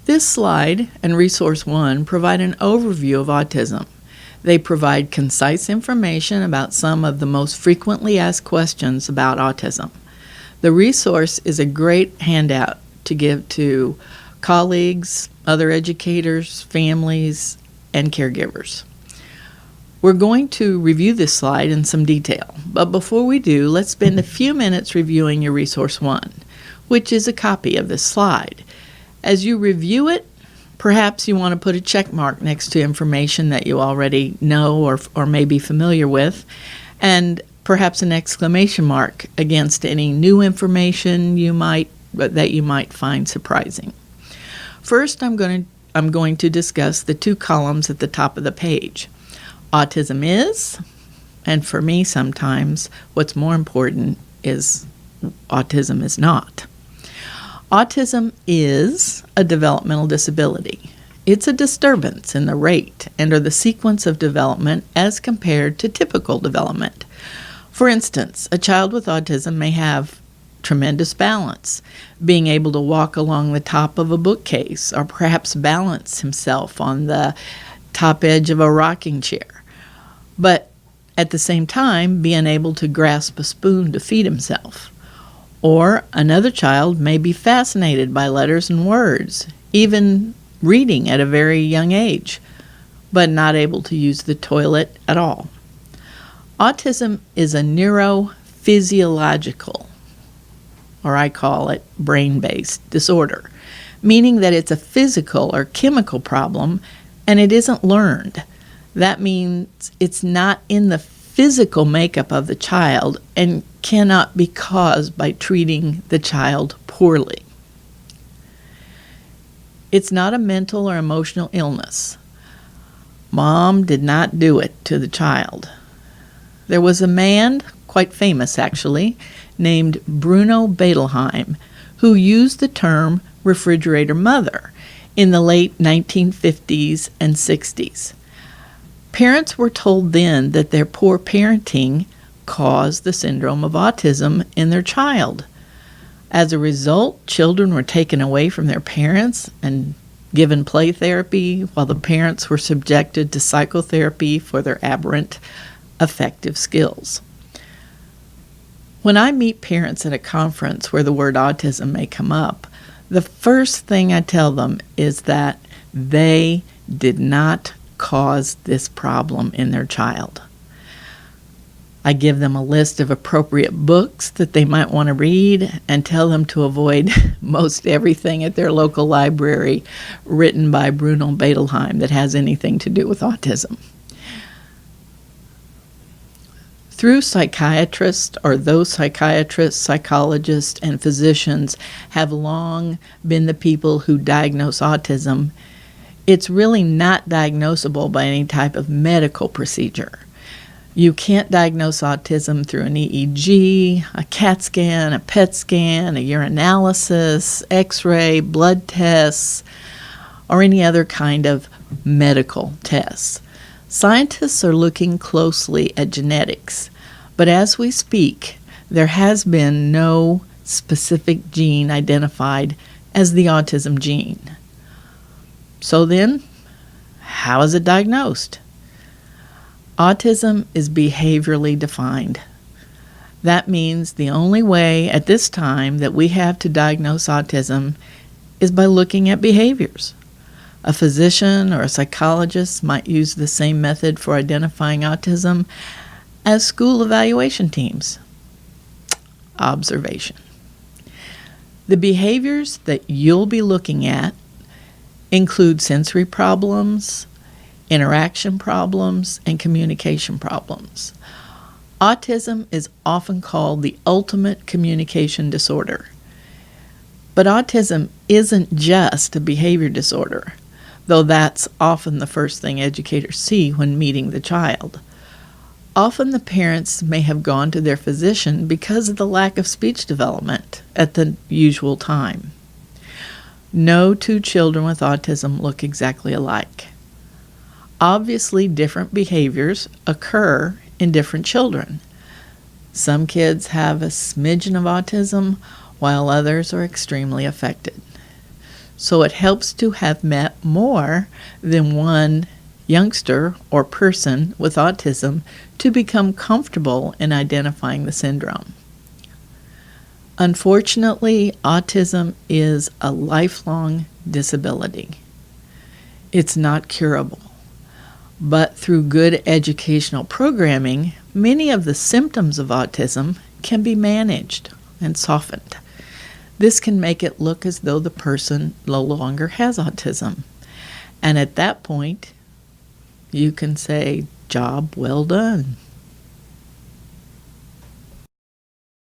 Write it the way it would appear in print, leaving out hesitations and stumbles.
This slide and Resource 1 provide an overview of autism. They provide concise information about some of the most frequently asked questions about autism. The resource is a great handout to give to colleagues, other educators, families, and caregivers. We're going to review this slide in some detail, but before we do, let's spend a few minutes reviewing your Resource 1, which is a copy of this slide. As you review it, perhaps you want to put a check mark next to information that you already know or may be familiar with, and perhaps an exclamation mark against any new information that you might find surprising. First, I'm going to discuss the two columns at the top of the page. Autism is, and for me sometimes, what's more important is autism is not. Autism is a developmental disability. It's a disturbance in the rate and/or the sequence of development as compared to typical development. For instance, a child with autism may have tremendous balance, being able to walk along the top of a bookcase or perhaps balance himself on the top edge of a rocking chair, but at the same time being able to grasp a spoon to feed himself. Or another child may be fascinated by letters and words, even reading at a very young age, but not able to use the toilet at all. Autism is a neurophysiological, or I call it brain-based disorder, meaning that it's a physical or chemical problem and it isn't learned. That means it's not in the physical makeup of the child and cannot be caused by treating the child poorly. It's not a mental or emotional illness. Mom did not do it to the child. There was a man, quite famous actually, named Bruno Bettelheim, who used the term refrigerator mother in the late 1950s and 60s. Parents were told then that their poor parenting caused the syndrome of autism in their child. As a result, children were taken away from their parents and given play therapy, while the parents were subjected to psychotherapy for their aberrant affective skills. When I meet parents at a conference where the word autism may come up, the first thing I tell them is that they did not cause this problem in their child. I give them a list of appropriate books that they might want to read and tell them to avoid most everything at their local library written by Bruno Bettelheim that has anything to do with autism. Through psychiatrists, or those psychiatrists, psychologists, and physicians have long been the people who diagnose autism, it's really not diagnosable by any type of medical procedure. You can't diagnose autism through an EEG, a CAT scan, a PET scan, a urinalysis, X-ray, blood tests, or any other kind of medical tests. Scientists are looking closely at genetics, but as we speak, there has been no specific gene identified as the autism gene. So then, how is it diagnosed? Autism is behaviorally defined. That means the only way at this time that we have to diagnose autism is by looking at behaviors. A physician or a psychologist might use the same method for identifying autism as school evaluation teams. Observation. The behaviors that you'll be looking at include sensory problems, interaction problems, and communication problems. Autism is often called the ultimate communication disorder. But autism isn't just a behavior disorder, though that's often the first thing educators see when meeting the child. Often the parents may have gone to their physician because of the lack of speech development at the usual time. No two children with autism look exactly alike. Obviously, different behaviors occur in different children. Some kids have a smidgen of autism, while others are extremely affected. So it helps to have met more than one youngster or person with autism to become comfortable in identifying the syndrome. Unfortunately, autism is a lifelong disability. It's not curable. But through good educational programming, many of the symptoms of autism can be managed and softened. This can make it look as though the person no longer has autism. And at that point, you can say, "Job well done."